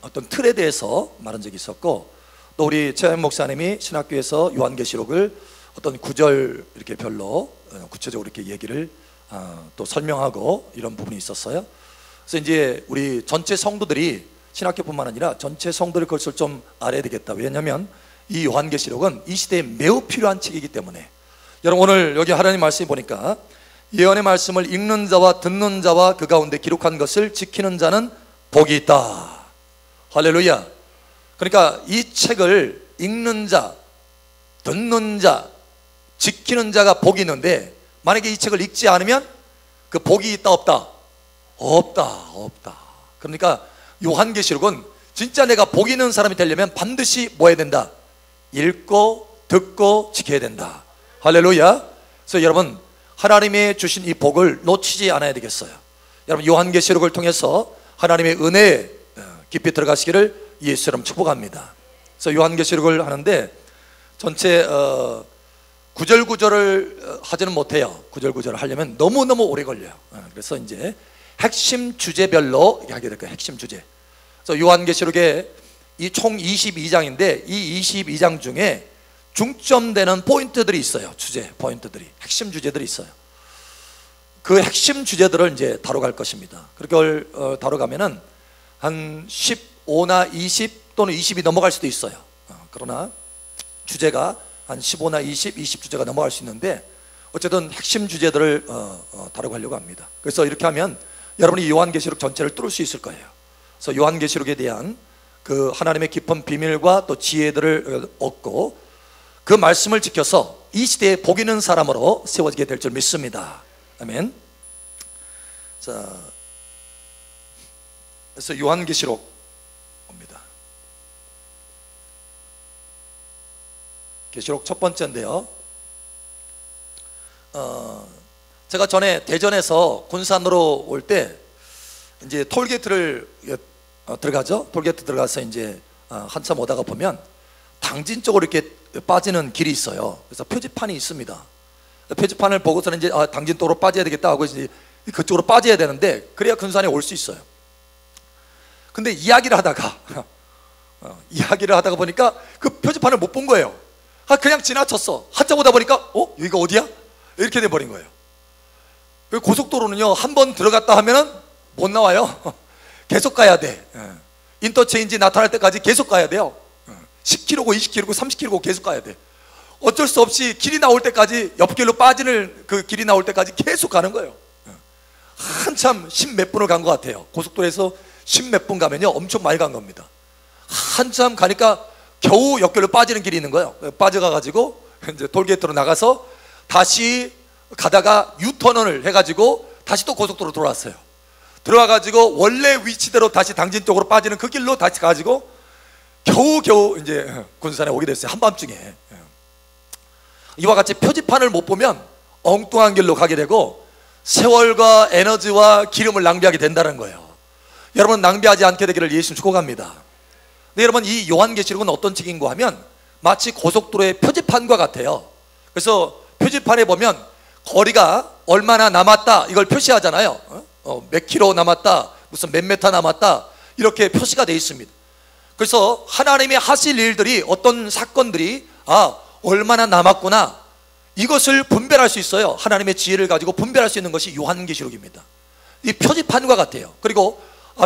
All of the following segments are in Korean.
어떤 틀에 대해서 말한 적이 있었고, 또 우리 최현 목사님이 신학교에서 요한계시록을 어떤 구절 이렇게 별로 구체적으로 이렇게 얘기를 또 설명하고 이런 부분이 있었어요. 그래서 이제 우리 전체 성도들이 신학교뿐만 아니라 전체 성도들 그것을 좀 알아야 되겠다. 왜냐하면 이 요한계시록은 이 시대에 매우 필요한 책이기 때문에. 여러분, 오늘 여기 하나님 말씀을 보니까 예언의 말씀을 읽는 자와 듣는 자와 그 가운데 기록한 것을 지키는 자는 복이 있다. 할렐루야. 그러니까 이 책을 읽는 자, 듣는 자, 지키는 자가 복이 있는데, 만약에 이 책을 읽지 않으면 그 복이 있다 없다? 없다. 그러니까 요한계시록은 진짜 내가 복 있는 사람이 되려면 반드시 뭐 해야 된다? 읽고 듣고 지켜야 된다. 할렐루야. 그래서 여러분, 하나님이 주신 이 복을 놓치지 않아야 되겠어요. 여러분, 요한계시록을 통해서 하나님의 은혜에 깊이 들어가시기를 예수처럼 축복합니다. 그래서 요한계시록을 하는데 전체 구절구절을 하지는 못해요. 구절구절을 하려면 너무너무 오래 걸려요. 그래서 이제 핵심 주제별로 하게 될 거예요. 핵심 주제. 그래서 요한계시록에 이 총 22장인데 이 22장 중에 중점되는 포인트들이 있어요. 주제 포인트들이, 핵심 주제들이 있어요. 그 핵심 주제들을 이제 다뤄갈 것입니다. 그걸 다뤄가면은 한 15나 20 또는 20이 넘어갈 수도 있어요. 그러나 주제가 한 15나 20 주제가 넘어갈 수 있는데, 어쨌든 핵심 주제들을 다뤄가려고 합니다. 그래서 이렇게 하면 여러분이 요한계시록 전체를 뚫을 수 있을 거예요. 그래서 요한계시록에 대한 그 하나님의 깊은 비밀과 또 지혜들을 얻고 그 말씀을 지켜서 이 시대에 복 있는 사람으로 세워지게 될 줄 믿습니다. 아멘. 자, 그래서 요한계시록 옵니다. 계시록 첫 번째인데요. 제가 전에 대전에서 군산으로 올 때 이제 톨게이트를 들어가죠. 톨게이트 들어가서 이제 한참 오다가 보면 당진 쪽으로 이렇게 빠지는 길이 있어요. 그래서 표지판이 있습니다. 표지판을 보고서는 이제 당진 쪽으로 빠져야 되겠다 하고 이제 그쪽으로 빠져야 되는데, 그래야 군산에 올 수 있어요. 근데 이야기를 하다가 보니까 그 표지판을 못 본 거예요. 그냥 지나쳤어. 한참 오다 보니까 여기가 어디야? 이렇게 돼버린 거예요. 고속도로는요, 한 번 들어갔다 하면은 못 나와요. 계속 가야 돼. 인터체인지 나타날 때까지 계속 가야 돼요. 10km고 20km고 30km고 계속 가야 돼. 어쩔 수 없이 길이 나올 때까지, 옆길로 빠지는 그 길이 나올 때까지 계속 가는 거예요. 한참 10몇 분을 간 것 같아요. 고속도로에서 10몇 분 가면요, 엄청 많이 간 겁니다. 한참 가니까 겨우 옆길로 빠지는 길이 있는 거예요. 빠져가가지고 이제 톨게이트로 나가서 다시 가다가 유턴을 해가지고 다시 또 고속도로 돌아왔어요. 들어와가지고 원래 위치대로 다시 당진 쪽으로 빠지는 그 길로 다시 가가지고 겨우 이제 군산에 오게 됐어요. 한밤중에. 이와 같이 표지판을 못 보면 엉뚱한 길로 가게 되고 세월과 에너지와 기름을 낭비하게 된다는 거예요. 여러분, 낭비하지 않게 되기를 예수 축복합니다. 근데 여러분, 이 요한계시록은 어떤 책인가 하면 마치 고속도로의 표지판과 같아요. 그래서 표지판에 보면 거리가 얼마나 남았다 이걸 표시하잖아요. 몇 킬로 남았다, 무슨 몇 메타 남았다, 이렇게 표시가 되어 있습니다. 그래서 하나님이 하실 일들이, 어떤 사건들이 얼마나 남았구나, 이것을 분별할 수 있어요. 하나님의 지혜를 가지고 분별할 수 있는 것이 요한계시록입니다. 이 표지판과 같아요. 그리고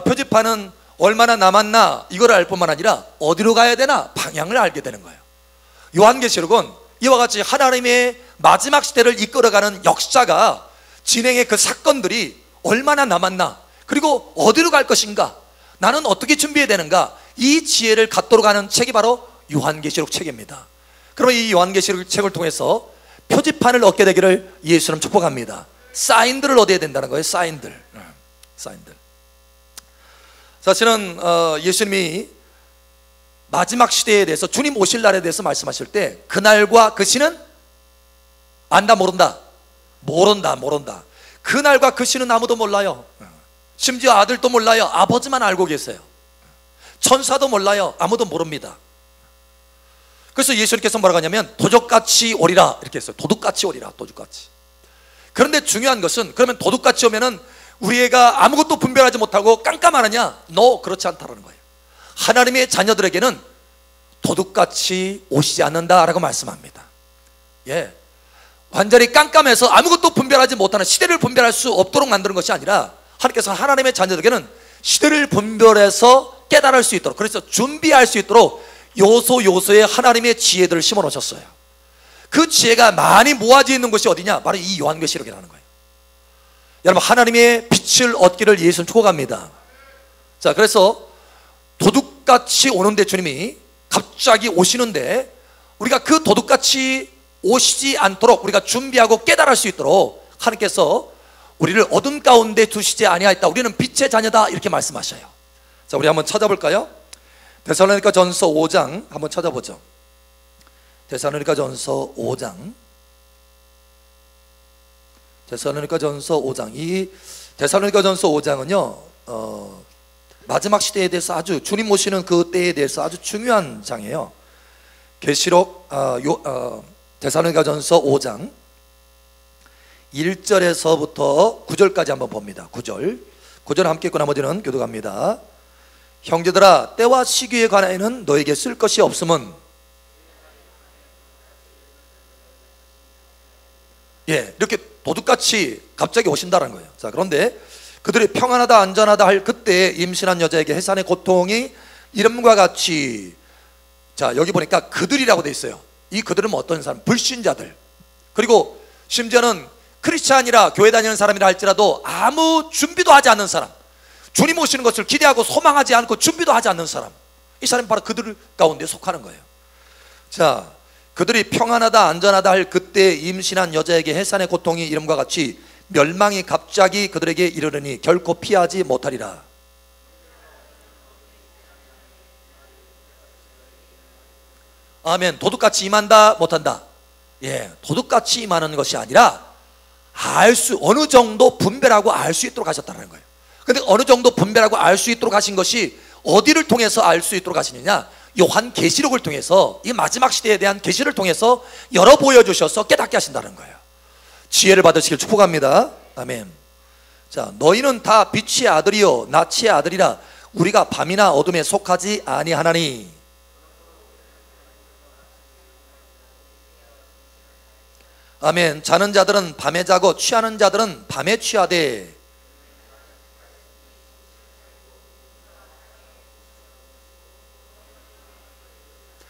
표지판은 얼마나 남았나 이걸 알 뿐만 아니라 어디로 가야 되나 방향을 알게 되는 거예요. 요한계시록은 이와 같이 하나님의 마지막 시대를 이끌어가는 역사가, 진행의 그 사건들이 얼마나 남았나, 그리고 어디로 갈 것인가, 나는 어떻게 준비해야 되는가, 이 지혜를 갖도록 하는 책이 바로 요한계시록 책입니다. 그러면 이 요한계시록 책을 통해서 표지판을 얻게 되기를 예수님 축복합니다. 사인들을 얻어야 된다는 거예요. 사인들. 사실은 예수님이 마지막 시대에 대해서, 주님 오실 날에 대해서 말씀하실 때 그날과 그 시는 안다 모른다? 모른다. 그날과 그 시는 아무도 몰라요. 심지어 아들도 몰라요. 아버지만 알고 계세요. 천사도 몰라요. 아무도 모릅니다. 그래서 예수님께서 뭐라고 하냐면 도둑같이 오리라 이렇게 했어요. 도둑같이 오리라. 도둑같이. 그런데 중요한 것은, 그러면 도둑같이 오면은 우리 애가 아무것도 분별하지 못하고 깜깜하느냐? No, 그렇지 않다라는 거예요. 하나님의 자녀들에게는 도둑같이 오시지 않는다라고 말씀합니다. 예, 완전히 깜깜해서 아무것도 분별하지 못하는, 시대를 분별할 수 없도록 만드는 것이 아니라 하나님께서 하나님의 자녀들에게는 시대를 분별해서 깨달을 수 있도록, 그래서 준비할 수 있도록 요소요소에 하나님의 지혜들을 심어 놓으셨어요. 그 지혜가 많이 모아져 있는 곳이 어디냐? 바로 이 요한계시록이라는 거예요. 여러분, 하나님의 빛을 얻기를 예수는 축복합니다. 자, 그래서 도둑같이 오는데, 주님이 갑자기 오시는데 우리가 그 도둑같이 오시지 않도록 우리가 준비하고 깨달을 수 있도록 하나님께서 우리를 어둠 가운데 두시지 아니하였다. 우리는 빛의 자녀다, 이렇게 말씀하셔요. 자, 우리 한번 찾아볼까요? 데살로니가 전서 5장 한번 찾아보죠. 데살로니가 전서 5장. 데살로니가 전서 5장. 이 데살로니가 전서 5장은요, 마지막 시대에 대해서 아주, 주님 오시는 그 때에 대해서 아주 중요한 장이에요. 계시록 데살로니가 전서 5장 1절에서부터 9절까지 한번 봅니다. 9절 함께 읽고 나머지는 교독합니다. 형제들아, 때와 시기에 관하여는 너에게 쓸 것이 없음은, 예, 이렇게 도둑같이 갑자기 오신다는 거예요. 자, 그런데 그들이 평안하다 안전하다 할 그때 임신한 여자에게 해산의 고통이 이름과 같이, 자, 여기 보니까 그들이라고 돼 있어요. 이 그들은 어떤 사람? 불신자들, 그리고 심지어는 크리스찬이라 교회 다니는 사람이라 할지라도 아무 준비도 하지 않는 사람, 주님 오시는 것을 기대하고 소망하지 않고 준비도 하지 않는 사람, 이 사람이 바로 그들 가운데 속하는 거예요. 자, 그들이 평안하다 안전하다 할 그때 임신한 여자에게 해산의 고통이 이름과 같이 멸망이 갑자기 그들에게 이르르니 결코 피하지 못하리라. 아멘. 도둑같이 임한다 못한다? 예, 도둑같이 임하는 것이 아니라 어느 정도 분별하고 알 수 있도록 하셨다는 거예요. 근데 어느 정도 분별하고 알 수 있도록 하신 것이 어디를 통해서 알 수 있도록 하시느냐? 요한 계시록을 통해서, 이 마지막 시대에 대한 계시를 통해서 열어 보여주셔서 깨닫게 하신다는 거예요. 지혜를 받으시길 축복합니다. 아멘. 자, 너희는 다 빛의 아들이요 낫의 아들이라 우리가 밤이나 어둠에 속하지 아니하나니. 아멘. 자는 자들은 밤에 자고 취하는 자들은 밤에 취하되.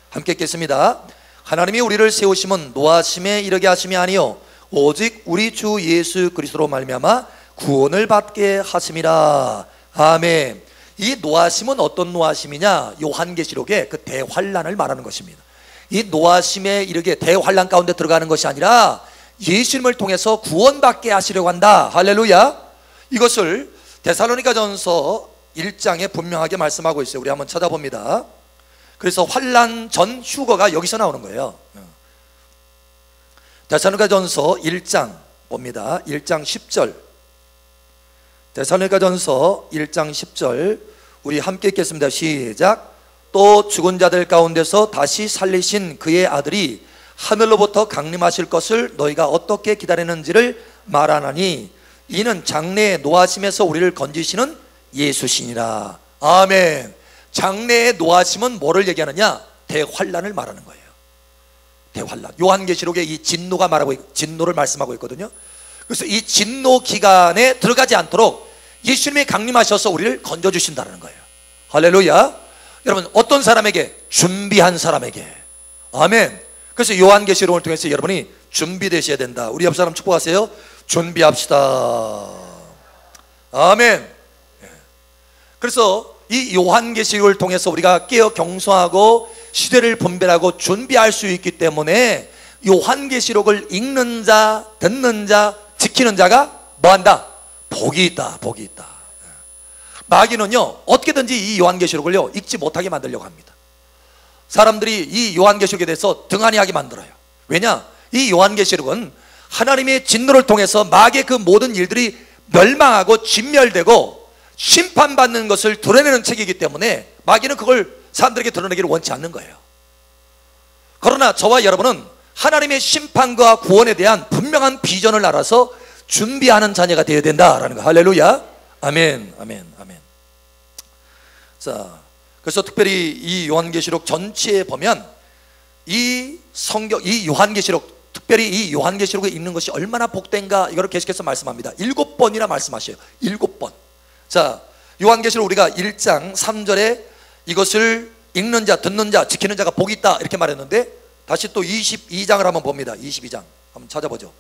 함께 읽겠습니다. 하나님이 우리를 세우심은 노하심에 이르게 하심이 아니요 오직 우리 주 예수 그리스도로 말미암아 구원을 받게 하심이라. 아멘. 이 노하심은 어떤 노하심이냐? 요한계시록의 그 대환란을 말하는 것입니다. 이 노하심에 이르게 대환란 가운데 들어가는 것이 아니라 예수님을 통해서 구원받게 하시려고 한다. 할렐루야. 이것을 데살로니가전서 1장에 분명하게 말씀하고 있어요. 우리 한번 찾아봅니다. 그래서 환란 전 휴거가 여기서 나오는 거예요. 데살로니가전서 1장 봅니다. 1장 10절. 데살로니가전서 1장 10절 우리 함께 읽겠습니다. 시작. 또 죽은 자들 가운데서 다시 살리신 그의 아들이 하늘로부터 강림하실 것을 너희가 어떻게 기다리는지를 말하나니 이는 장래의 노하심에서 우리를 건지시는 예수시니라. 아멘. 장래의 노하심은 뭐를 얘기하느냐? 대환란을 말하는 거예요. 대환란. 요한계시록에 이 진노가 진노를 말씀하고 있거든요. 그래서 이 진노 기간에 들어가지 않도록 예수님이 강림하셔서 우리를 건져주신다는 거예요. 할렐루야. 여러분, 어떤 사람에게? 준비한 사람에게. 아멘. 그래서 요한계시록을 통해서 여러분이 준비되셔야 된다. 우리 옆 사람 축복하세요. 준비합시다. 아멘. 그래서 이 요한계시록을 통해서 우리가 깨어 경성하고 시대를 분별하고 준비할 수 있기 때문에 요한계시록을 읽는 자, 듣는 자, 지키는 자가 뭐한다? 복이 있다. 복이 있다. 마귀는요 어떻게든지 이 요한계시록을요 읽지 못하게 만들려고 합니다. 사람들이 이 요한계시록에 대해서 등한히하게 만들어요. 왜냐? 이 요한계시록은 하나님의 진노를 통해서 마귀의 그 모든 일들이 멸망하고 진멸되고 심판받는 것을 드러내는 책이기 때문에 마귀는 그걸 사람들에게 드러내기를 원치 않는 거예요. 그러나 저와 여러분은 하나님의 심판과 구원에 대한 분명한 비전을 알아서 준비하는 자녀가 되어야 된다라는 거. 할렐루야. 아멘, 아멘, 아멘. 자, 그래서 특별히 이 요한계시록 전체에 보면 이 성경, 이 요한계시록, 특별히 이 요한계시록에 읽는 것이 얼마나 복된가, 이거를 계속해서 말씀합니다. 7번이나 말씀하셔요. 7번. 자, 요한계시록 우리가 1장 3절에 이것을 읽는 자, 듣는 자, 지키는 자가 복이 있다 이렇게 말했는데, 다시 또 22장을 한번 봅니다. 22장 한번 찾아보죠.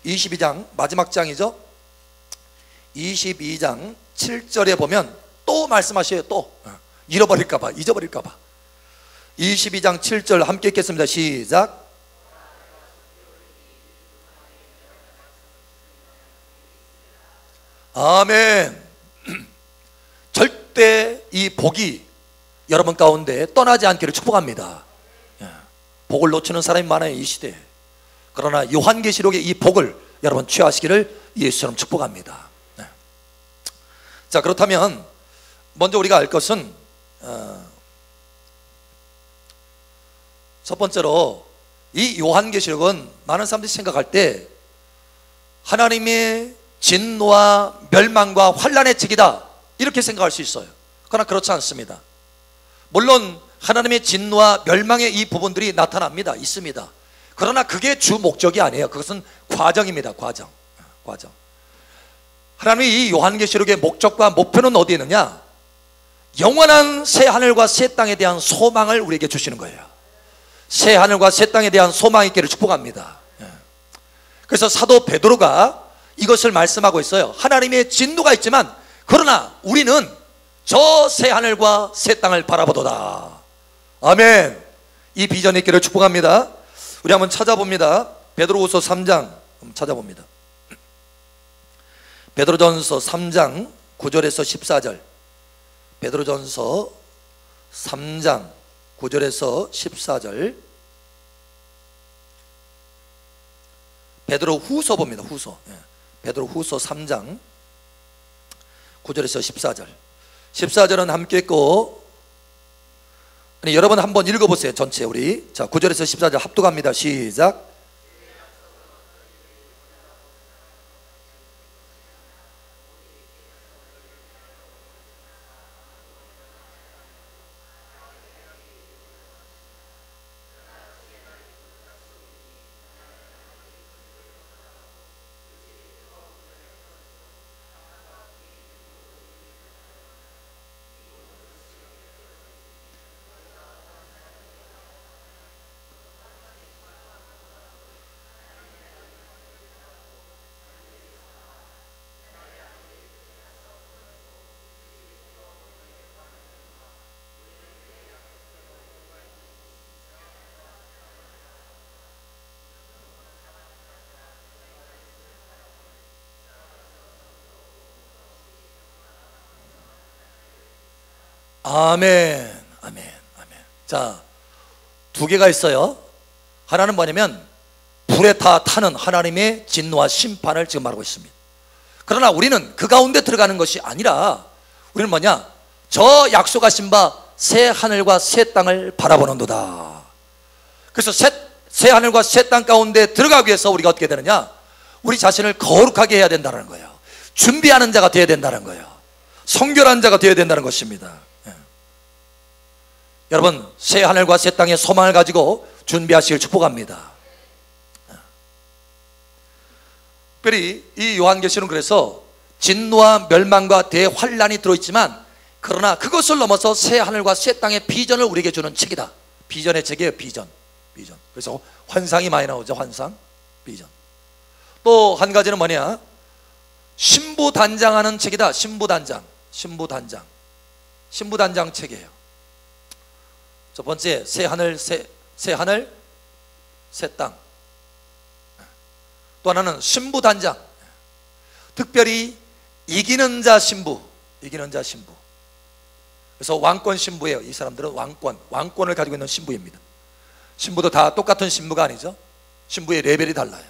22장 마지막 장이죠. 22장 7절에 보면 또 말씀하셔요. 또 잃어버릴까봐, 잊어버릴까봐. 22장 7절 함께 읽겠습니다. 시작. 아멘. 절대 이 복이 여러분 가운데 떠나지 않기를 축복합니다. 복을 놓치는 사람이 많아요, 이 시대에. 그러나 요한계시록의 이 복을 여러분 취하시기를 예수처럼 축복합니다. 자, 그렇다면 먼저 우리가 알 것은 첫 번째로 이 요한계시록은 많은 사람들이 생각할 때 하나님의 진노와 멸망과 환란의 책이다 이렇게 생각할 수 있어요. 그러나 그렇지 않습니다. 물론 하나님의 진노와 멸망의 이 부분들이 나타납니다. 있습니다. 그러나 그게 주 목적이 아니에요. 그것은 과정입니다. 과정. 하나님의 이 요한계시록의 목적과 목표는 어디에 있느냐? 영원한 새 하늘과 새 땅에 대한 소망을 우리에게 주시는 거예요. 새 하늘과 새 땅에 대한 소망이 있기를 축복합니다. 그래서 사도 베드로가 이것을 말씀하고 있어요. 하나님의 진노가 있지만 그러나 우리는 저 새 하늘과 새 땅을 바라보도다. 아멘. 이 비전이 있기를 축복합니다. 우리 한번 찾아봅니다. 베드로후서 3장 한번 찾아봅니다. 베드로전서 3장 9절에서 14절. 베드로전서 3장 9절에서 14절. 베드로후서 봅니다. 후서. 베드로후서 3장 9절에서 14절. 14절은 함께 읽고, 아니, 여러분 한번 읽어보세요. 전체 우리. 자, 9절에서 14절 합독합니다. 시작. 아멘, 아멘, 아멘. 자, 두 개가 있어요. 하나는 뭐냐면 불에 다 타는 하나님의 진노와 심판을 지금 말하고 있습니다. 그러나 우리는 그 가운데 들어가는 것이 아니라 우리는 뭐냐? 저 약속하신 바 새 하늘과 새 땅을 바라보는도다. 그래서 새 하늘과 새 땅 가운데 들어가기 위해서 우리가 어떻게 되느냐? 우리 자신을 거룩하게 해야 된다는 거예요. 준비하는 자가 되어야 된다는 거예요. 성결한 자가 되어야 된다는 것입니다. 여러분, 새 하늘과 새 땅의 소망을 가지고 준비하시길 축복합니다. 특별히 이 요한계시록은 그래서 진노와 멸망과 대환란이 들어있지만 그러나 그것을 넘어서 새 하늘과 새 땅의 비전을 우리에게 주는 책이다. 비전의 책이에요. 비전. 그래서 환상이 많이 나오죠. 환상, 비전. 또 한 가지는 뭐냐? 신부단장하는 책이다. 신부단장 책이에요. 첫 번째, 새 하늘, 새 땅. 또 하나는 신부단장. 특별히 이기는 자 신부. 그래서 왕권 신부예요. 이 사람들은 왕권을 가지고 있는 신부입니다. 신부도 다 똑같은 신부가 아니죠. 신부의 레벨이 달라요.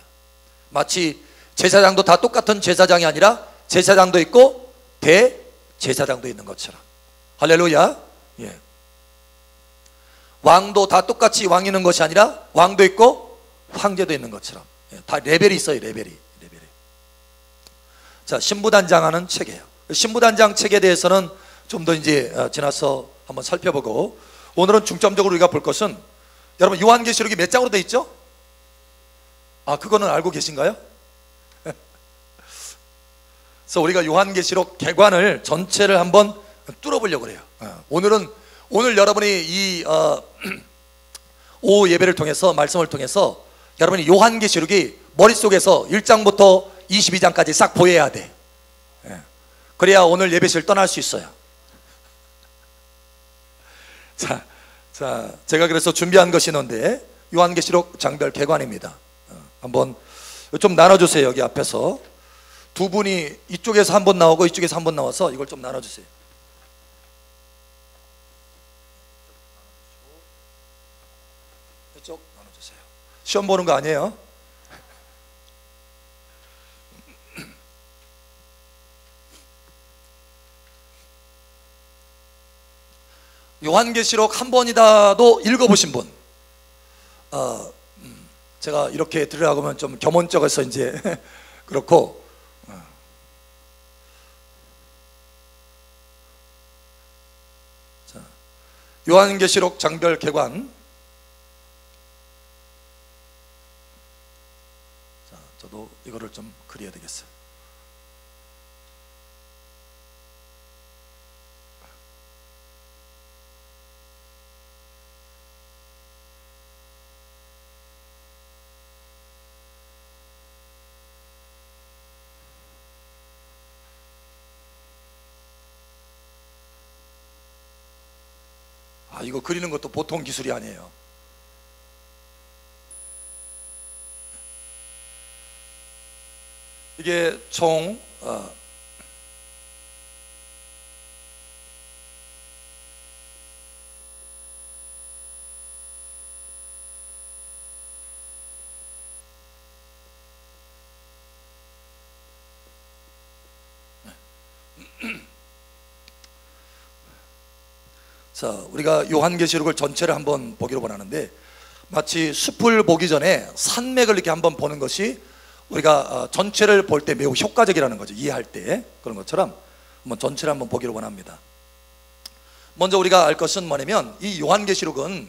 마치 제사장도 다 똑같은 제사장이 아니라 제사장도 있고 대제사장도 있는 것처럼. 할렐루야. 예. 왕도 다 똑같이 왕이 있는 것이 아니라 왕도 있고 황제도 있는 것처럼 다 레벨이 있어요. 레벨이. 자, 신부단장하는 체계예요. 신부단장 체계에 대해서는 좀 더 이제 지나서 한번 살펴보고, 오늘은 중점적으로 우리가 볼 것은, 여러분 요한계시록이 몇 장으로 되어 있죠? 그거는 알고 계신가요? 그래서 우리가 요한계시록 개관을 전체를 한번 뚫어보려고 그래요. 오늘 여러분이 이 오후 예배를 통해서, 말씀을 통해서 여러분이 요한계시록이 머릿속에서 1장부터 22장까지 싹 보여야 돼. 그래야 오늘 예배실 떠날 수 있어요. 자, 제가 그래서 준비한 것이 있는데, 요한계시록 장별 개관입니다. 한번 좀 나눠주세요. 여기 앞에서 두 분이 이쪽에서 한 번 나오고 이쪽에서 한 번 나와서 이걸 좀 나눠주세요. 이쪽 나눠주세요. 시험 보는 거 아니에요? 요한계시록 한 번이라도 읽어보신 분, 제가 이렇게 들으라고 하면 좀 겸언쩍어서 이제 그렇고, 자, 요한계시록 장별 개관. 자, 저도 이거를 좀 그려야 되겠어요. 이거 그리는 것도 보통 기술이 아니에요. 이게 총 자, 우리가 요한계시록을 전체를 한번 보기로 원하는데, 마치 숲을 보기 전에 산맥을 이렇게 한번 보는 것이 우리가 전체를 볼 때 매우 효과적이라는 거죠. 이해할 때. 그런 것처럼 한번 전체를 한번 보기로 원합니다. 먼저 우리가 알 것은 뭐냐면, 이 요한계시록은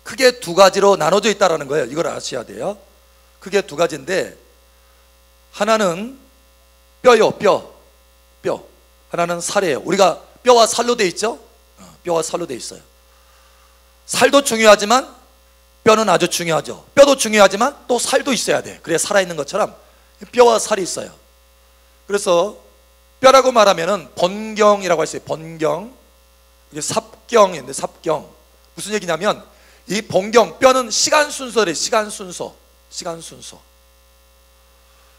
크게 두 가지로 나눠져 있다는 거예요. 이걸 아셔야 돼요. 크게 두 가지인데, 하나는 뼈요, 뼈. 하나는 살이에요. 우리가 뼈와 살로 돼 있죠? 뼈와 살로 돼 있어요. 살도 중요하지만 뼈는 아주 중요하죠. 뼈도 중요하지만 또 살도 있어야 돼. 그래야 살아있는 것처럼 뼈와 살이 있어요. 그래서 뼈라고 말하면은 번경이라고 할 수 있어요. 번경. 이게 삽경인데, 삽경. 무슨 얘기냐면, 이 번경, 뼈는 시간 순서래. 시간 순서.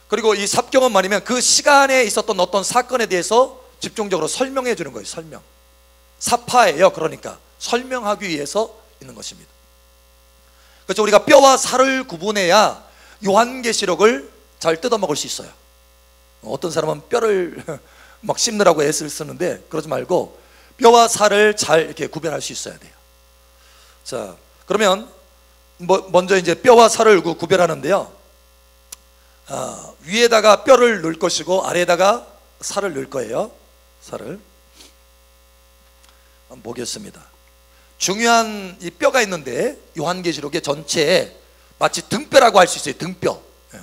그리고 이 삽경은 말이면 그 시간에 있었던 어떤 사건에 대해서 집중적으로 설명해 주는 거예요. 설명. 사파예요. 그러니까 설명하기 위해서 있는 것입니다. 그래서 우리가 뼈와 살을 구분해야 요한계시록을 잘 뜯어먹을 수 있어요. 어떤 사람은 뼈를 막 씹느라고 애를 쓰는데, 그러지 말고 뼈와 살을 잘 이렇게 구별할 수 있어야 돼요. 자, 그러면 먼저 이제 뼈와 살을 구별하는데요, 위에다가 뼈를 넣을 것이고 아래에다가 살을 넣을 거예요. 살을 한번 보겠습니다. 중요한 이 뼈가 있는데, 요한계시록의 전체에 마치 등뼈라고 할 수 있어요. 등뼈.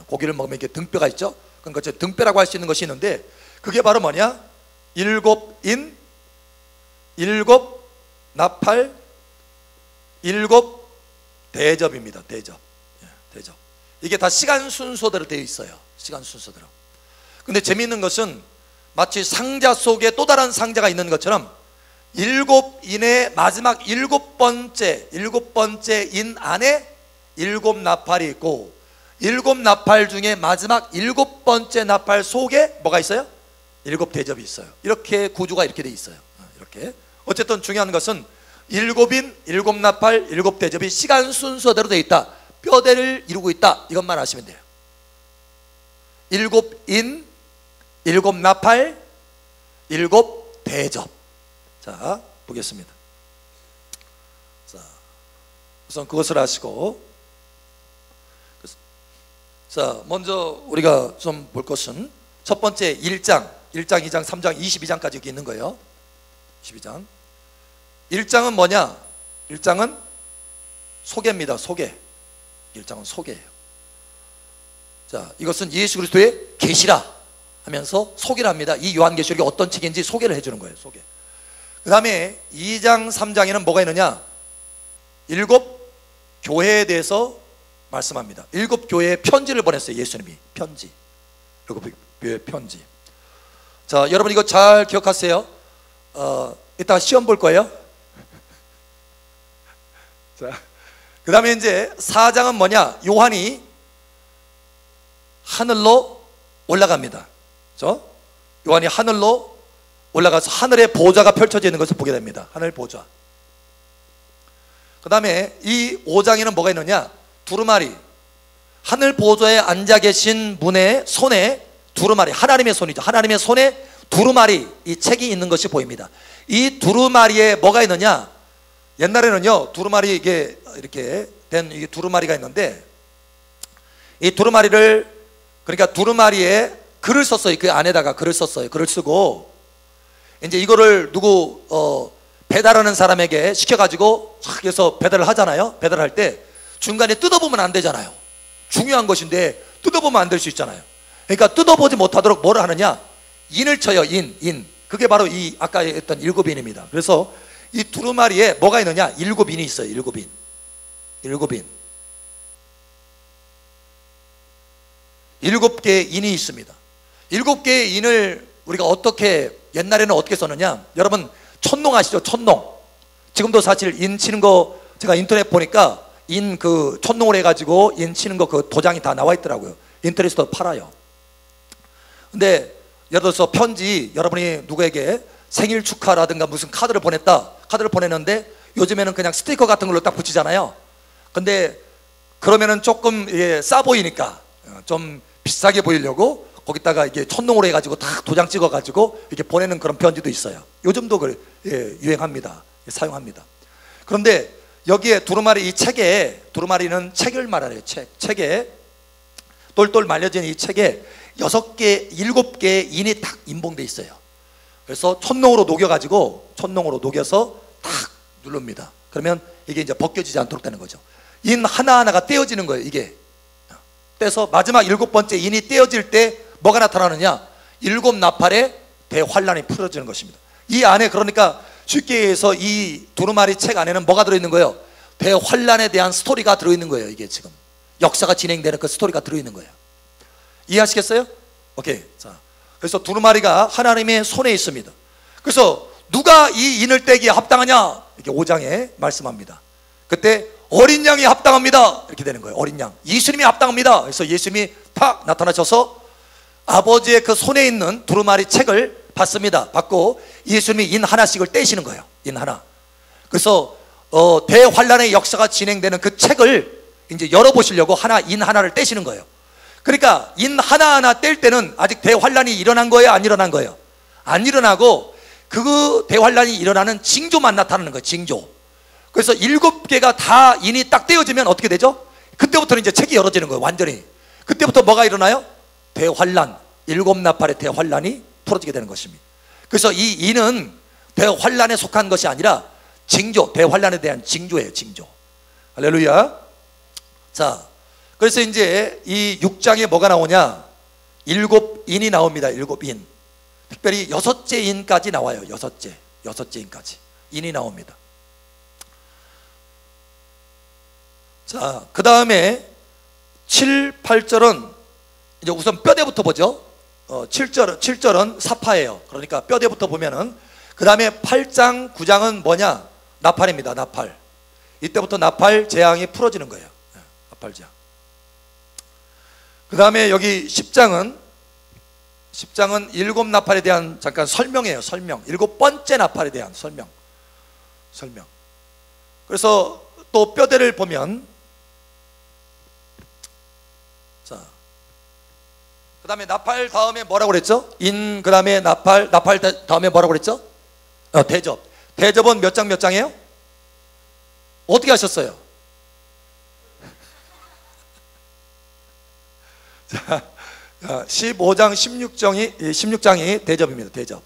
고기를 먹으면 이렇게 등뼈가 있죠. 그러니까 등뼈라고 할 수 있는 것이 있는데, 그게 바로 뭐냐? 일곱 인, 일곱 나팔, 일곱 대접입니다. 대접. 이게 다 시간 순서대로 되어 있어요. 시간 순서대로. 근데 재미있는 것은, 마치 상자 속에 또 다른 상자가 있는 것처럼, 일곱 인의 마지막 일곱 번째 인 안에 일곱 나팔이 있고, 일곱 나팔 중에 마지막 일곱 번째 나팔 속에 뭐가 있어요? 일곱 대접이 있어요. 이렇게 구조가 이렇게 돼 있어요. 이렇게. 어쨌든 중요한 것은 일곱인, 일곱 나팔, 일곱 대접이 시간 순서대로 되어 있다. 뼈대를 이루고 있다. 이것만 아시면 돼요. 일곱 인, 일곱 나팔, 일곱 대접. 자, 보겠습니다. 자, 우선 그것을 아시고, 자, 먼저 우리가 좀 볼 것은 첫 번째 1장, 2장, 3장, 22장까지 여기 있는 거예요. 22장. 1장은 뭐냐? 1장은 소개입니다. 소개. 1장은 소개예요. 자, 이것은 예수 그리스도의 계시라 하면서 소개를 합니다. 이 요한계시록이 어떤 책인지 소개를 해주는 거예요. 소개. 그 다음에 2장, 3장에는 뭐가 있느냐? 7 교회에 대해서 말씀합니다. 7 교회에 편지를 보냈어요. 예수님이. 편지. 7 교회 편지. 자, 여러분 이거 잘 기억하세요. 이따 시험 볼 거예요. 자, 그 다음에 이제 4장은 뭐냐? 요한이 하늘로 올라갑니다. 그렇죠? 요한이 하늘로 올라가서 하늘의 보좌가 펼쳐져 있는 것을 보게 됩니다. 하늘 보좌. 그 다음에 이 5장에는 뭐가 있느냐? 두루마리. 하늘 보좌에 앉아 계신 분의 손에 두루마리, 하나님의 손이죠. 하나님의 손에 두루마리, 이 책이 있는 것이 보입니다. 이 두루마리에 뭐가 있느냐? 옛날에는요, 두루마리 이게 이렇게 된 이게 두루마리가 있는데, 이 두루마리를, 그러니까 두루마리에 글을 썼어요. 그 안에다가 글을 썼어요. 글을 쓰고 이제 이거를 누구 배달하는 사람에게 시켜가지고 쫙 해서 배달을 하잖아요. 배달할 때 중간에 뜯어보면 안 되잖아요. 중요한 것인데 뜯어보면 안 될 수 있잖아요. 그러니까 뜯어보지 못하도록 뭐를 하느냐? 인을 쳐요. 인. 그게 바로 이 아까 했던 7인입니다. 그래서 이 두루마리에 뭐가 있느냐? 7인이 있어요. 7인. 7개의 인이 있습니다. 7개의 인을 우리가 어떻게, 옛날에는 어떻게 썼느냐? 여러분 촌농 아시죠? 촌농. 지금도 사실 인 치는 거 제가 인터넷 보니까 인 그 촌농을 해가지고 인 치는 거 그 도장이 다 나와 있더라고요. 인터넷에도 팔아요. 근데 예를 들어서 편지, 여러분이 누구에게 생일 축하라든가 무슨 카드를 보냈다. 카드를 보냈는데 요즘에는 그냥 스티커 같은 걸로 딱 붙이잖아요. 근데 그러면은 조금 싸 보이니까 좀 비싸게 보이려고 거기다가 이게 촌농으로 해가지고 다 도장 찍어가지고 이렇게 보내는 그런 편지도 있어요. 요즘도 유행합니다. 사용합니다. 그런데 여기에 두루마리, 이 책에, 두루마리는 책을 말하래요. 책에 똘똘 말려진 이 책에 6개, 7개의 인이 딱 인봉돼 있어요. 그래서 촌농으로 녹여서 딱 누릅니다. 그러면 이게 이제 벗겨지지 않도록 되는 거죠. 인 하나하나가 떼어지는 거예요. 이게 떼서 마지막 7번째 인이 떼어질 때 뭐가 나타나느냐? 7 나팔의 대환란이 풀어지는 것입니다. 이 안에, 그러니까 쉽게 해서 이 두루마리 책 안에는 뭐가 들어있는 거예요? 대환란에 대한 스토리가 들어있는 거예요. 이게 지금 역사가 진행되는 그 스토리가 들어있는 거예요. 이해하시겠어요? 오케이. 자, 그래서 두루마리가 하나님의 손에 있습니다. 그래서 누가 이 인을 떼기에 합당하냐? 이렇게 5장에 말씀합니다. 그때 어린 양이 합당합니다. 이렇게 되는 거예요. 어린 양. 예수님이 합당합니다. 그래서 예수님이 탁 나타나셔서 아버지의 그 손에 있는 두루마리 책을 받습니다. 받고 예수님이 인 하나씩을 떼시는 거예요. 인 하나. 그래서 대환란의 역사가 진행되는 그 책을 이제 열어보시려고 인 하나를 떼시는 거예요. 그러니까 인 하나하나 뗄 때는 아직 대환란이 일어난 거예요? 안 일어난 거예요? 안 일어나고 그 대환란이 일어나는 징조만 나타나는 거예요. 징조. 그래서 7개가 다 인이 딱 떼어지면 어떻게 되죠? 그때부터는 이제 책이 열어지는 거예요. 완전히. 그때부터 뭐가 일어나요? 대환란, 7 나팔의 대환란이 풀어지게 되는 것입니다. 그래서 이 인은 대환란에 속한 것이 아니라 징조, 대환란에 대한 징조예요. 징조. 할렐루야. 자, 그래서 이제 이 6장에 뭐가 나오냐? 7인이 나옵니다. 7인. 특별히 6째 인까지 나와요. 6째 인까지 인이 나옵니다. 자, 그 다음에 7, 8절은 이제 우선 뼈대부터 보죠. 7절은 사파예요. 그러니까 뼈대부터 보면은, 그 다음에 8장, 9장은 뭐냐? 나팔입니다. 나팔. 이때부터 나팔 재앙이 풀어지는 거예요. 나팔 재앙. 그 다음에 여기 10장은 7 나팔에 대한 잠깐 설명이에요. 설명. 7번째 나팔에 대한 설명. 그래서 또 뼈대를 보면, 자, 그 다음에 나팔 다음에 뭐라고 그랬죠? 그 다음에 나팔 다음에 뭐라고 그랬죠? 대접. 대접은 몇 장이에요? 어떻게 하셨어요? 자, 15장 16장이 대접입니다. 대접.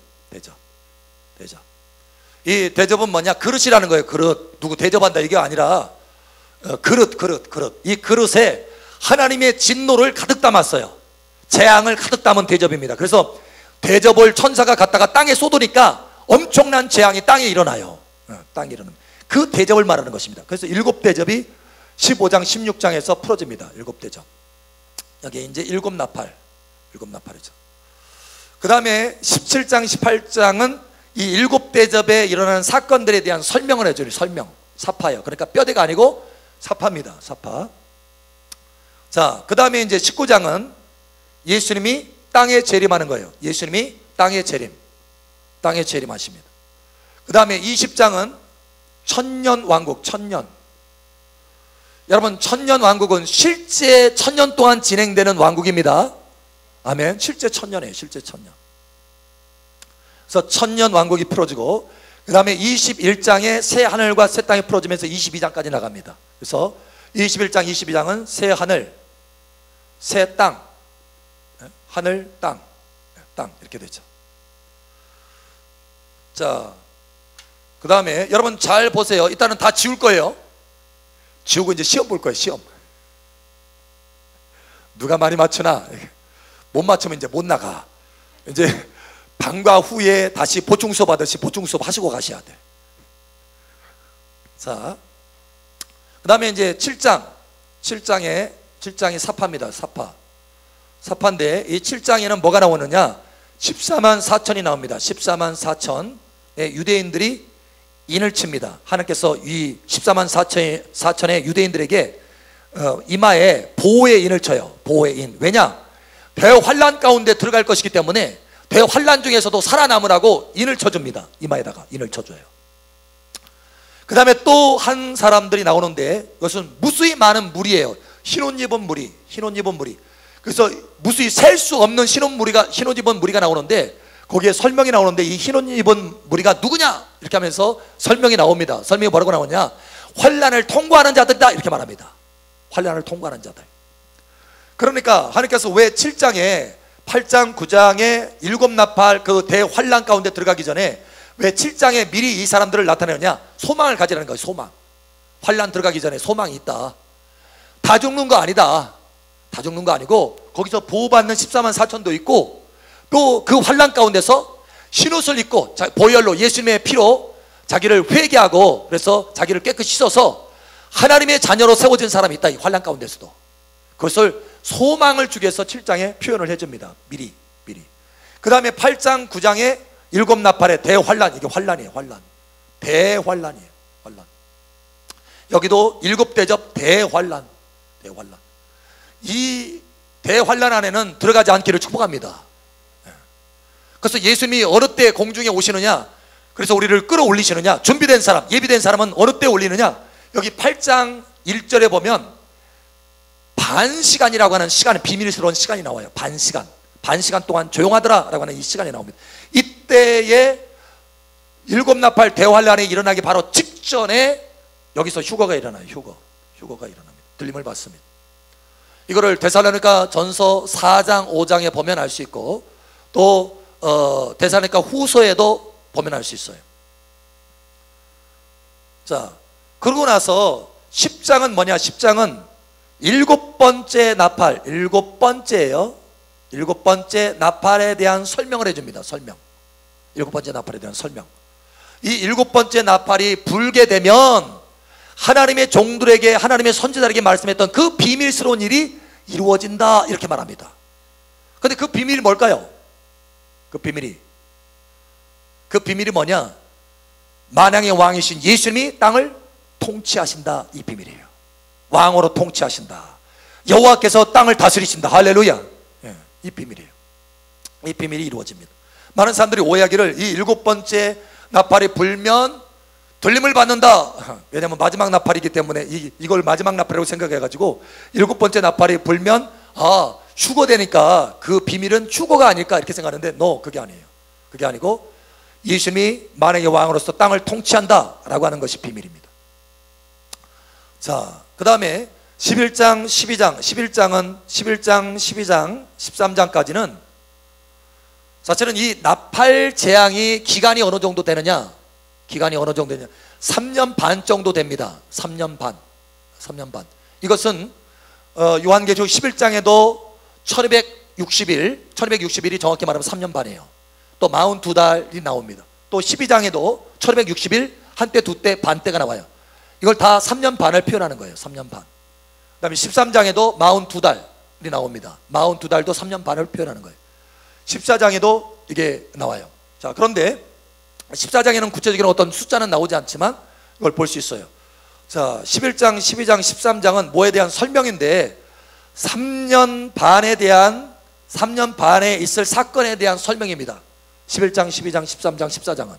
이 대접은 뭐냐? 그릇이라는 거예요. 그릇. 누구 대접한다 이게 아니라 그릇. 이 그릇에 하나님의 진노를 가득 담았어요. 재앙을 가득 담은 대접입니다. 그래서 대접을 천사가 갖다가 땅에 쏟으니까 엄청난 재앙이 땅에 일어나요. 땅에 일어납니다. 그 대접을 말하는 것입니다. 그래서 7대접이 15장 16장에서 풀어집니다. 7대접. 여기 이제 7나팔이죠. 그 다음에 17장 18장은 이 7대접에 일어나는 사건들에 대한 설명을 해줘요. 설명. 사파예요. 그러니까 뼈대가 아니고 사파입니다. 사파. 자, 그 다음에 이제 19장은 예수님이 땅에 재림하는 거예요. 예수님이 땅에 재림하십니다. 그 다음에 20장은 천년왕국. 여러분, 천년왕국은 실제 천년 동안 진행되는 왕국입니다. 아멘. 실제 천년이에요. 실제 천년. 그래서 천년왕국이 풀어지고, 그 다음에 21장에 새 하늘과 새 땅이 풀어지면서 22장까지 나갑니다. 그래서 21장 22장은 새 하늘, 새 땅, 하늘, 땅 이렇게 되죠. 자, 그 다음에 여러분 잘 보세요. 일단은 다 지울 거예요. 지우고 이제 시험 볼 거예요. 시험. 누가 많이 맞추나? 못 맞추면 이제 못 나가. 이제 방과 후에 다시 보충 수업 하듯이 보충 수업 하시고 가셔야 돼. 자, 그 다음에 이제 7장이 사파입니다. 사파인데 이 7장에는 뭐가 나오느냐? 14만 4천이 나옵니다. 14만 4천의 유대인들이 인을 칩니다. 하나님께서 이 14만 4천의 유대인들에게 이마에 보호의 인을 쳐요. 보호의 인. 왜냐? 대환란 가운데 들어갈 것이기 때문에 대환란 중에서도 살아남으라고 인을 쳐줍니다. 이마에다가 인을 쳐줘요. 그 다음에 또 한 사람들이 나오는데 이것은 무수히 많은 무리예요. 흰옷 입은 무리. 그래서 무수히 셀 수 없는 흰옷 입은 무리가 나오는데 거기에 설명이 나오는데 이 흰옷 입은 무리가 누구냐? 이렇게 하면서 설명이 나옵니다. 설명이 뭐라고 나오냐? 환란을 통과하는 자들이다 이렇게 말합니다. 환란을 통과하는 자들. 그러니까 하나님께서 왜 7장에 8장 9장에 7나팔 그 대환란 가운데 들어가기 전에 왜 7장에 미리 이 사람들을 나타내느냐? 소망을 가지라는 거예요. 소망. 환란 들어가기 전에 소망이 있다. 다 죽는 거 아니다. 다 죽는 거 아니고 거기서 보호받는 14만 4천도 있고 또 그 환란 가운데서 흰옷을 입고 보혈로 예수님의 피로 자기를 회개하고 그래서 자기를 깨끗이 씻어서 하나님의 자녀로 세워진 사람이 있다. 이 환란 가운데서도 그것을 소망을 주기 위해서 7장에 표현을 해줍니다. 미리. 그 다음에 8장 9장에 7나팔의 대환란. 이게 환란이에요. 대환란이에요. 여기도 7대접 대환란. 이 대환란 안에는 들어가지 않기를 축복합니다. 그래서 예수님이 어느 때 공중에 오시느냐? 그래서 우리를 끌어올리시느냐? 준비된 사람, 예비된 사람은 어느 때 올리느냐? 여기 8장 1절에 보면 반시간이라고 하는 시간은 비밀스러운 시간이 나와요. 반시간 동안 조용하더라 라고 하는 이 시간이 나옵니다. 이때에 7나팔 대환란이 일어나기 바로 직전에 여기서 휴거가 일어나요. 휴거가 일어납니다. 들림을 받습니다. 이거를 데살로니가 전서 4장 5장에 보면 알 수 있고 또 데살로니가 후서에도 보면 알 수 있어요. 자, 그러고 나서 10장은 뭐냐? 10장은 7번째 나팔, 7번째예요. 7번째 나팔에 대한 설명을 해줍니다. 7번째 나팔에 대한 설명. 이 7번째 나팔이 불게 되면 하나님의 종들에게, 하나님의 선지자에게 말씀했던 그 비밀스러운 일이 이루어진다 이렇게 말합니다. 그런데 그 비밀이 뭘까요? 그 비밀이 뭐냐? 만왕의 왕이신 예수님이 땅을 통치하신다. 이 비밀이에요. 왕으로 통치하신다. 여호와께서 땅을 다스리신다. 할렐루야. 이 비밀이에요. 이 비밀이 이루어집니다. 많은 사람들이 오해하기를 이 7번째 나팔이 불면 들림을 받는다. 왜냐하면 마지막 나팔이기 때문에 이걸 마지막 나팔이라고 생각해가지고 7번째 나팔이 불면 휴거되니까 그 비밀은 휴거가 아닐까 이렇게 생각하는데 그게 아니에요. 그게 아니고 예수님이 만왕의 왕으로서 땅을 통치한다 라고 하는 것이 비밀입니다. 자, 그 다음에 11장, 12장, 11장은 11장, 12장, 13장까지는 사실은 이 나팔 재앙이 기간이 어느 정도 되느냐? 기간이 어느 정도 되느냐? 3년 반 정도 됩니다. 3년 반. 3년 반. 이것은 요한계시록 11장에도 1260일이 정확히 말하면 3년 반이에요. 또 42달이 나옵니다. 또 12장에도 1260일, 한때, 두때, 반때가 나와요. 이걸 다 3년 반을 표현하는 거예요. 3년 반. 그 다음에 13장에도 42달이 나옵니다. 42달도 3년 반을 표현하는 거예요. 14장에도 이게 나와요. 자, 그런데 14장에는 구체적인 어떤 숫자는 나오지 않지만 이걸 볼 수 있어요. 자, 11장, 12장, 13장은 뭐에 대한 설명인데 3년 반에 있을 사건에 대한 설명입니다. 11장, 12장, 13장, 14장은.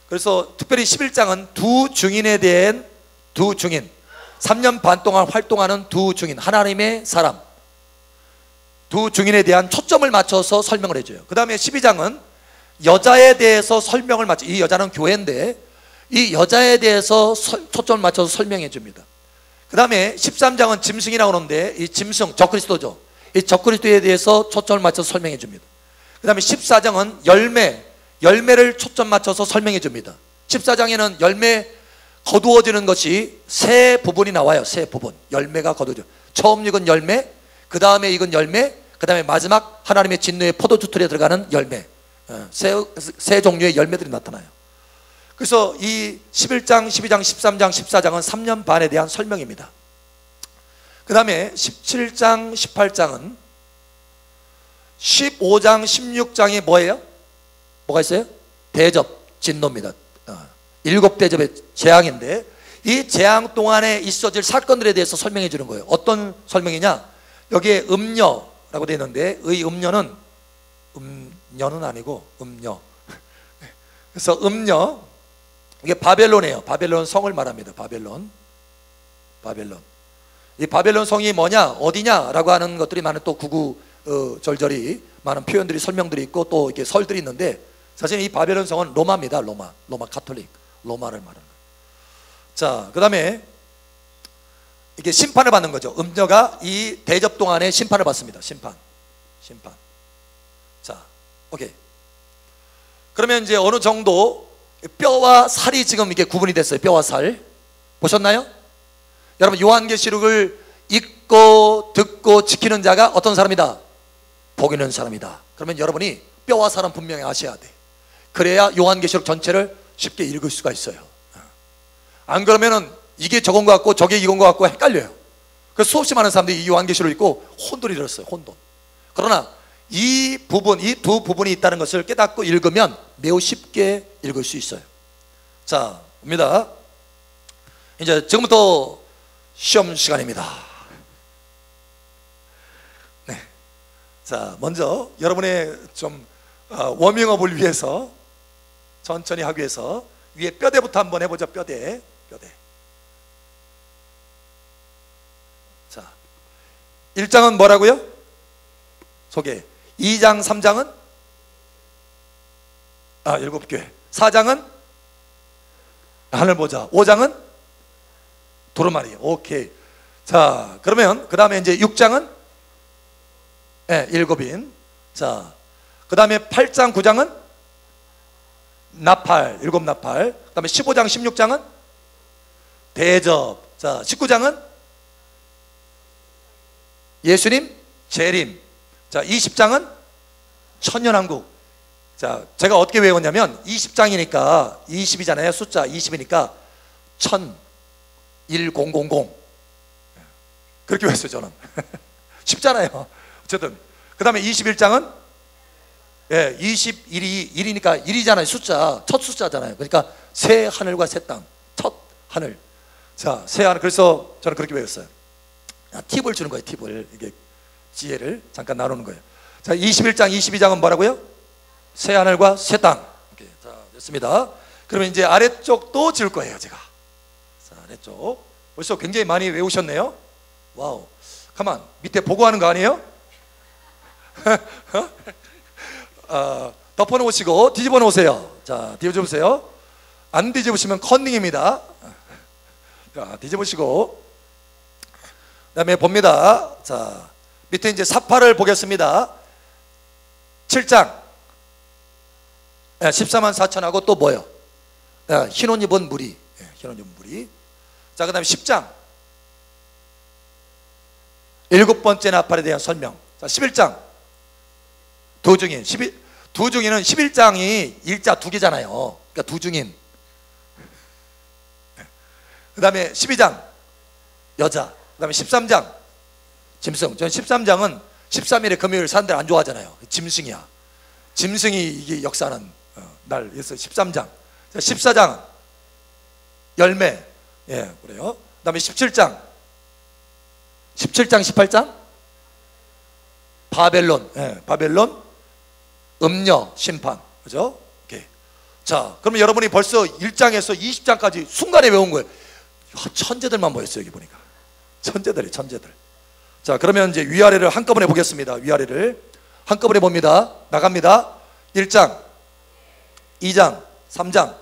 그래서 특별히 11장은 두 증인에 대한 두 증인, 3년 반 동안 활동하는 두 증인, 하나님의 사람, 두 증인에 대한 초점을 맞춰서 설명을 해줘요. 그 다음에 12장은 여자에 대해서 설명을 맞춰, 이 여자는 교회인데 이 여자에 대해서 초점을 맞춰서 설명해 줍니다. 그 다음에 13장은 짐승이라고 하는데 이 짐승, 적그리스도죠. 이 적그리스도에 대해서 초점을 맞춰서 설명해 줍니다. 그 다음에 14장은 열매를 초점 맞춰서 설명해 줍니다. 14장에는 열매 거두어지는 것이 세 부분이 나와요. 세 부분. 열매가 거두어져. 처음 익은 열매, 그 다음에 익은 열매, 그 다음에 마지막 하나님의 진노의 포도주틀에 들어가는 열매. 세 종류의 열매들이 나타나요. 그래서 이 11장, 12장, 13장, 14장은 3년 반에 대한 설명입니다. 그 다음에 17장, 18장은 15장, 16장이 뭐예요? 뭐가 있어요? 대접, 진노입니다. 7대접의 재앙인데 이 재앙 동안에 있어질 사건들에 대해서 설명해 주는 거예요. 어떤 설명이냐? 여기에 음녀라고 되어 있는데 이 음녀는 음녀는 아니고 음녀. 그래서 음녀, 이게 바벨론이에요. 바벨론 성을 말합니다. 바벨론. 이 바벨론 성이 뭐냐, 어디냐라고 하는 것들이 많은, 또 구구절절히 많은 표현들이, 설명들이 있고 또 이렇게 설들이 있는데 사실 이 바벨론 성은 로마입니다. 로마 카톨릭, 로마를 말하는 거예요. 자, 그 다음에 이게 심판을 받는 거죠. 음녀가 이 대접 동안에 심판을 받습니다. 심판. 자, 오케이. 그러면 이제 어느 정도 뼈와 살이 지금 이게 구분이 됐어요. 뼈와 살 보셨나요? 여러분, 요한계시록을 읽고 듣고 지키는 자가 어떤 사람이다? 복 있는 사람이다. 그러면 여러분이 뼈와 살은 분명히 아셔야 돼. 그래야 요한계시록 전체를 쉽게 읽을 수가 있어요. 안 그러면은 이게 저건 것 같고 저게 이건 것 같고 헷갈려요. 그래서 수없이 많은 사람들이 이 요한계시록을 읽고 혼돈이 들었어요. 혼돈. 그러나 이 두 부분이 있다는 것을 깨닫고 읽으면 매우 쉽게 읽을 수 있어요. 자, 옵니다. 이제 지금부터 시험 시간입니다. 네. 자, 먼저 여러분의 좀 워밍업을 위해서 천천히 하기 위해서 위에 뼈대부터 한번 해보죠. 뼈대. 자, 1장은 뭐라고요? 소개. 2장, 3장은 7개. 4장은 하늘 보자. 5장은 도르마리. 오케이. 자, 그러면 그 다음에 이제 6장은 7인. 자, 그 다음에 8장, 9장은 나팔, 7나팔. 그 다음에 15장, 16장은 대접. 자, 19장은 예수님 재림. 자, 20장은 천년왕국. 자, 제가 어떻게 외웠냐면 20장이니까 20이잖아요. 숫자 20이니까 1000 그렇게 외웠어요. 저는. 쉽잖아요. 어쨌든 그 다음에 21장은 21이 1이니까 1이잖아요. 숫자, 첫 숫자잖아요. 그러니까 새 하늘과 새 땅, 첫 하늘. 자, 새 하늘. 그래서 저는 그렇게 외웠어요. 팁을 주는 거예요. 팁을. 이게 지혜를 잠깐 나누는 거예요. 자, 21장, 22장은 뭐라고요? 새 하늘과 새 땅. 오케이. 자, 됐습니다. 그러면 이제 아래쪽도 지울 거예요, 제가. 자, 아래쪽. 벌써 굉장히 많이 외우셨네요. 와우. 가만, 밑에 보고하는 거 아니에요? 덮어놓으시고 뒤집어 놓으세요. 자, 뒤집으세요. 안 뒤집으시면 컨닝입니다. 자, 뒤집으시고 다음에 봅니다. 자, 밑에 이제 사파를 보겠습니다. 7장 14만 4천하고 또 뭐요? 흰 옷 입은 무리. 흰 옷 입은 무리. 자, 그 다음에 10장 7번째 나팔에 대한 설명. 자, 11장 도중인. 도중인은 11장이 일자 두 개잖아요. 그러니까 도중인. 그 다음에 12장 여자. 그 다음에 13장 짐승. 전 13장은 13일에 금요일 사람들 안 좋아하잖아요. 짐승이야. 짐승이 이게 역사하는 날에서 13장. 자, 14장 열매. 예, 그래요. 그 다음에 17장 18장 바벨론. 예, 바벨론 음녀 심판. 그죠? 오케이. 자, 그러면 여러분이 벌써 1장에서 20장까지 순간에 외운 거예요. 천재들만 모였어요. 여기 보니까 천재들이 천재들. 자, 그러면 이제 위아래를 한꺼번에 보겠습니다. 위아래를 한꺼번에 봅니다. 나갑니다. 1장 2장 3장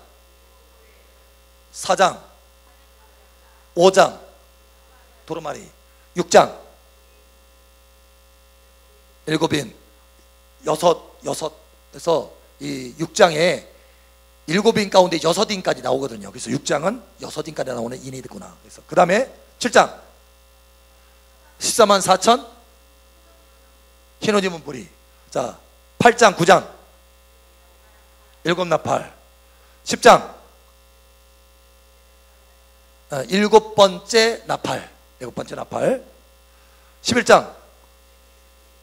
4장 5장 도르마리 6장 7인 여섯에서 이 6장에 7인 가운데 6인까지 나오거든요. 그래서 6장은 6인까지 나오는 인이 있구나. 그래서 그 다음에 7장 14만 4천 흰 옷 입은 무리. 자, 8장 9장 7나팔 10장 7번째 나팔 7번째 나팔 11장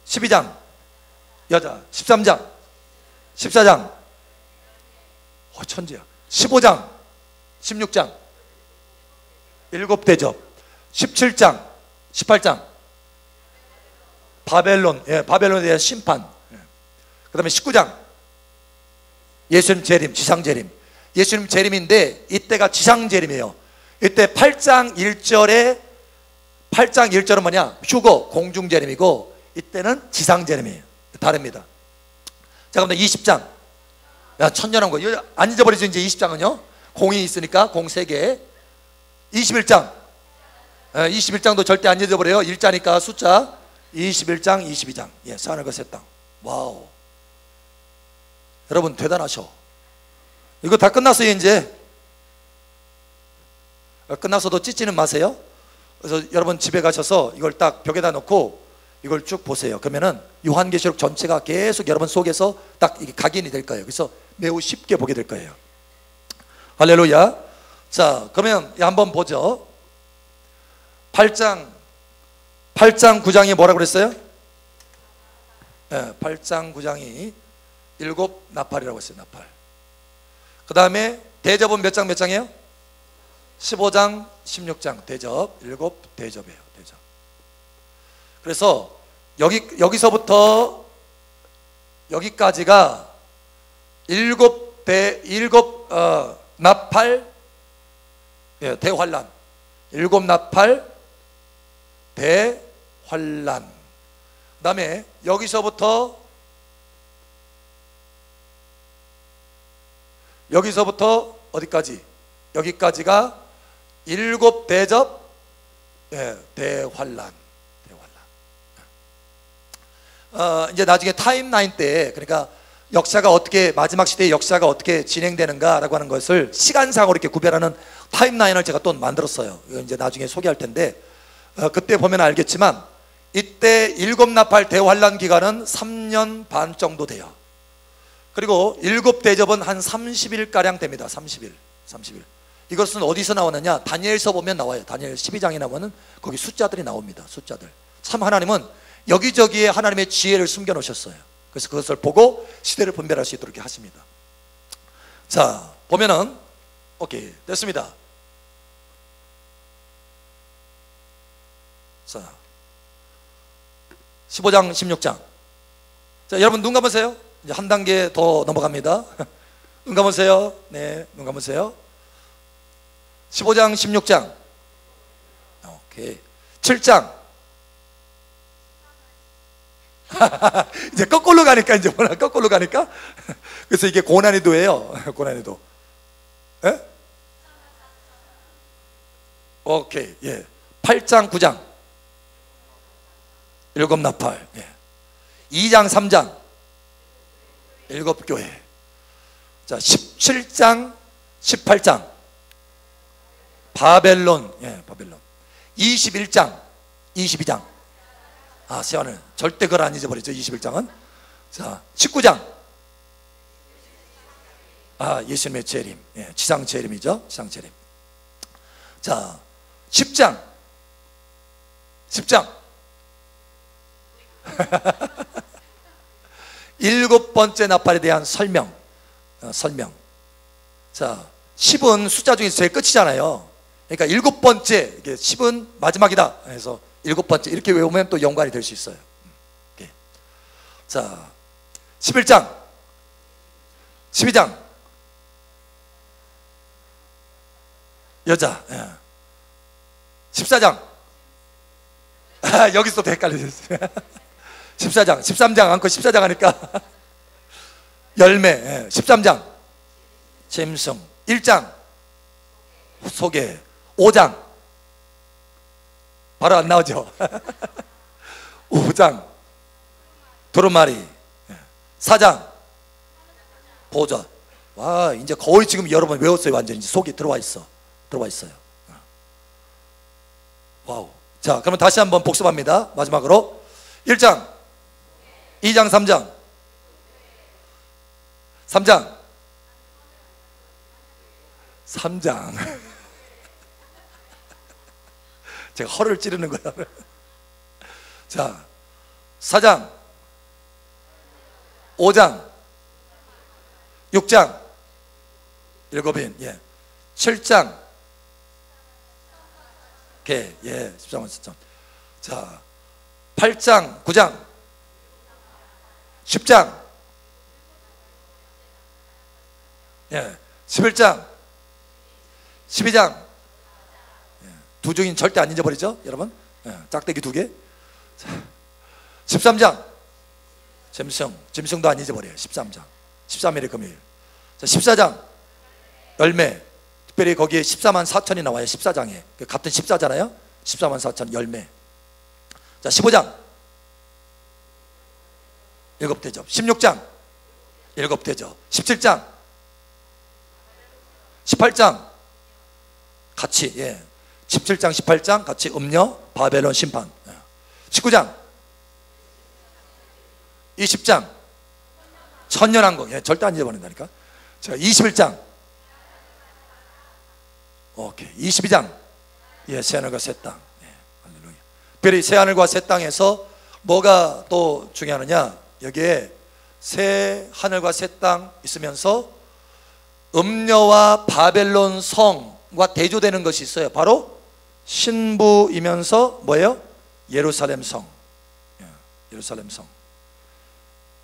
12장 여자 13장 14장 천재야 15장 16장 7대접 17장 18장 바벨론. 예, 바벨론에 대한 심판. 그 다음에 19장 예수님 재림, 지상 재림. 예수님 재림인데 이때가 지상 재림이에요. 이때 8장 1절은 뭐냐? 휴거, 공중 재림이고 이때는 지상 재림이에요. 다릅니다. 자, 그럼 20장. 야, 천년왕국. 이거 안 잊어버리죠. 이제 20장은요 공이 있으니까 공 3개. 21장 21장도 절대 안 잊어버려요. 일자니까 숫자. 21장 22장. 예, 산을과 새 땅. 와우, 여러분 대단하셔. 이거 다 끝났어요. 이제 끝나서도 찢지는 마세요. 그래서 여러분 집에 가셔서 이걸 딱 벽에다 놓고 이걸 쭉 보세요. 그러면은 요한계시록 전체가 계속 여러분 속에서 딱 이게 각인이 될 거예요. 그래서 매우 쉽게 보게 될 거예요. 할렐루야. 자, 그러면 한번 보죠. 8장 9장이 뭐라고 그랬어요? 네, 8장 9장이 7 나팔이라고 했어요. 나팔. 그 다음에 대접은 몇 장이에요? 15장 16장 대접. 7 대접이에요. 대접. 그래서 여기서부터 여기까지가 7 나팔 대환란. 7 나팔 대환란. 그 다음에 여기서부터 어디까지? 여기까지가 7 대접 대환란. 이제 나중에 타임라인 때, 그러니까 역사가 어떻게, 마지막 시대의 역사가 어떻게 진행되는가라고 하는 것을 시간상으로 이렇게 구별하는 타임라인을 제가 또 만들었어요. 이거 이제 나중에 소개할 텐데, 그때 보면 알겠지만 이때 7 나팔 대환란 기간은 3년 반 정도 돼요. 그리고 7 대접은 한 30일가량 됩니다. 30일. 이것은 어디서 나오느냐? 다니엘서 보면 나와요. 다니엘 12장에 나오면 거기 숫자들이 나옵니다. 숫자들. 참 하나님은 여기저기에 하나님의 지혜를 숨겨 놓으셨어요. 그래서 그것을 보고 시대를 분별할 수 있도록 하십니다. 자, 보면은 오케이, 됐습니다. 자, 15장 16장. 자, 여러분 눈 감으세요. 이제 한 단계 더 넘어갑니다. 눈 감으세요. 네, 눈 감으세요. 15장 16장. 오케이. 7장. 이제 거꾸로 가니까, 이제 뭐나 거꾸로 가니까. 그래서 이게 고난이도예요. 고난이도. 예? 오케이. 예. 8장 9장. 일곱 나팔. 2장 3장 일곱 교회. 자, 17장 18장 바벨론. 바벨론. 21장 22장 세안을 절대 그걸 안 잊어버리죠. 21장은. 자, 19장 예수님의 재림. 지상 재림이죠. 지상 재림. 자, 10장 7 번째 나팔에 대한 설명. 자, 10은 숫자 중에서 제일 끝이잖아요. 그러니까 7번째, 이게 10은 마지막이다 해서 7번째 이렇게 외우면 또 연관이 될 수 있어요. 자, 11장 12장 여자. 14장 여기서 또 헷갈리셨어요. 14장 13장 않고 14장 하니까 열매. 13장 짐승. 1장 소개. 5장 바로 안 나오죠. 5장 두루마리. 4장 보좌. 와, 이제 거의 지금 여러분 외웠어요. 완전히 속이 들어와 있어요. 와우. 자, 그러면 다시 한번 복습합니다. 마지막으로 1장 2장 3장 3장 제가 허를 찌르는 거야. 자, 4장 5장 6장 일곱인. 7장 개. 13장 13장. 자, 8장 9장 10장 11장 12장. 두 종인 절대 안 잊어버리죠 여러분. 짝대기 2개. 13장 짐승도 안 잊어버려요. 13장 13일의 금요일. 자, 14장 열매. 특별히 거기에 14만 4천이 나와요. 14장에 같은 14잖아요. 14만 4천 열매. 자, 15장 일곱 대접. 16장 일곱 대접. 17장 18장 같이 17장 18장 같이 음녀 바벨론 심판. 19장 20장 천년왕국. 절대 안 잊어버린다니까. 자, 21장 오케이. 22장 새하늘과 새 땅. 할렐루야. 특별히 새하늘과 새 땅에서 뭐가 또 중요하느냐, 여기에 새 하늘과 새 땅 있으면서 음녀와 바벨론 성과 대조되는 것이 있어요. 바로 신부이면서 뭐예요? 예루살렘 성. 예루살렘 성.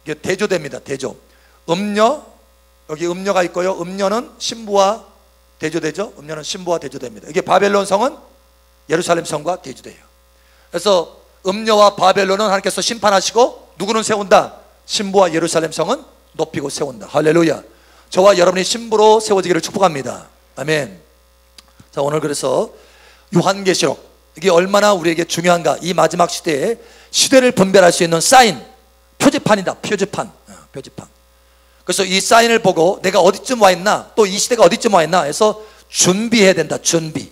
이게 대조됩니다. 대조. 음녀, 여기 음녀가 있고요. 음녀는 신부와 대조되죠. 음녀는 신부와 대조됩니다. 이게 바벨론 성은 예루살렘 성과 대조돼요. 그래서 음녀와 바벨론은 하나님께서 심판하시고 누구는 세운다? 신부와 예루살렘 성은 높이고 세운다. 할렐루야. 저와 여러분이 신부로 세워지기를 축복합니다. 아멘. 자, 오늘 그래서 요한계시록, 이게 얼마나 우리에게 중요한가. 이 마지막 시대에 시대를 분별할 수 있는 사인, 표지판이다. 표지판. 그래서 이 사인을 보고 내가 어디쯤 와 있나, 또 이 시대가 어디쯤 와 있나 해서 준비해야 된다. 준비.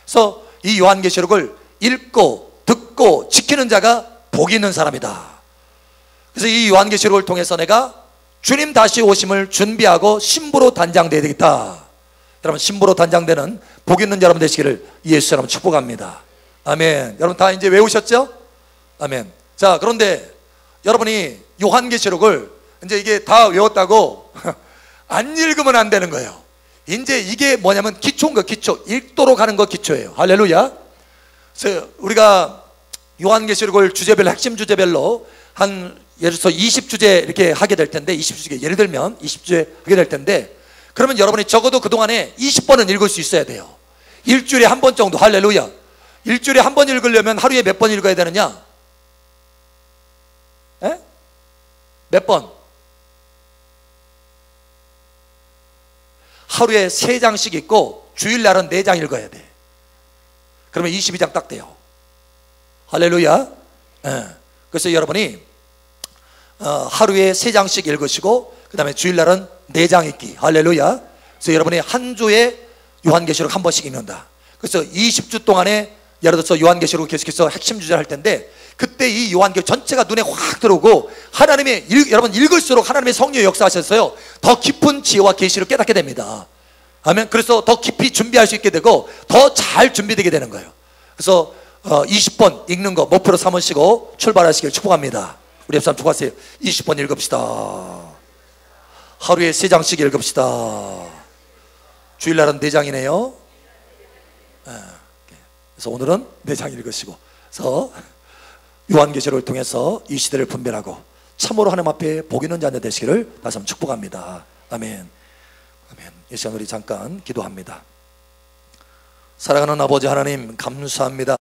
그래서 이 요한계시록을 읽고 듣고 지키는 자가 복이 있는 사람이다. 그래서 이 요한계시록을 통해서 내가 주님 다시 오심을 준비하고 신부로 단장되어야 되겠다. 여러분, 신부로 단장되는 복 있는 여러분 되시기를 예수 이름으로 축복합니다. 아멘. 여러분 다 이제 외우셨죠? 아멘. 자, 그런데 여러분이 요한계시록을 이제 이게 다 외웠다고 안 읽으면 안 되는 거예요. 이제 이게 뭐냐면 기초인 거. 기초. 읽도록 하는 거 기초예요. 할렐루야. 그래서 우리가 요한계시록을 주제별로, 핵심 주제별로 한 예를 들어서 20주제 이렇게 하게 될 텐데, 20주제 예를 들면 20주제 하게 될 텐데, 그러면 여러분이 적어도 그동안에 20번은 읽을 수 있어야 돼요. 일주일에 한 번 정도. 할렐루야. 일주일에 한 번 읽으려면 하루에 몇 번 읽어야 되느냐? 몇 번? 하루에 3장씩 읽고 주일날은 4장 읽어야 돼. 그러면 22장 딱 돼요. 할렐루야. 그래서 여러분이 하루에 3장씩 읽으시고 그 다음에 주일날은 4장 읽기. 할렐루야. 그래서 여러분이 한 주에 요한계시록 한 번씩 읽는다. 그래서 20주 동안에 예를 들어서 요한계시록 계속해서 핵심 주제를 할 텐데, 그때 이 요한계시록 전체가 눈에 확 들어오고 하나님의 여러분 읽을수록 하나님의 성령이 역사하셔서요 더 깊은 지혜와 계시를 깨닫게 됩니다. 아멘. 그래서 더 깊이 준비할 수 있게 되고 더 잘 준비되게 되는 거예요. 그래서 20번 읽는 거 목표로 삼으시고 출발하시길 축복합니다. 우리 옆 사람 축복하세요. 20번 읽읍시다. 하루에 3장씩 읽읍시다. 주일날은 4장이네요. 그래서 오늘은 4장 읽으시고, 그래서 요한계시록을 통해서 이 시대를 분별하고 참으로 하나님 앞에 복 있는 자녀 되시기를 다시 한번 축복합니다. 아멘. 아멘. 이 시간 우리 잠깐 기도합니다. 사랑하는 아버지 하나님, 감사합니다.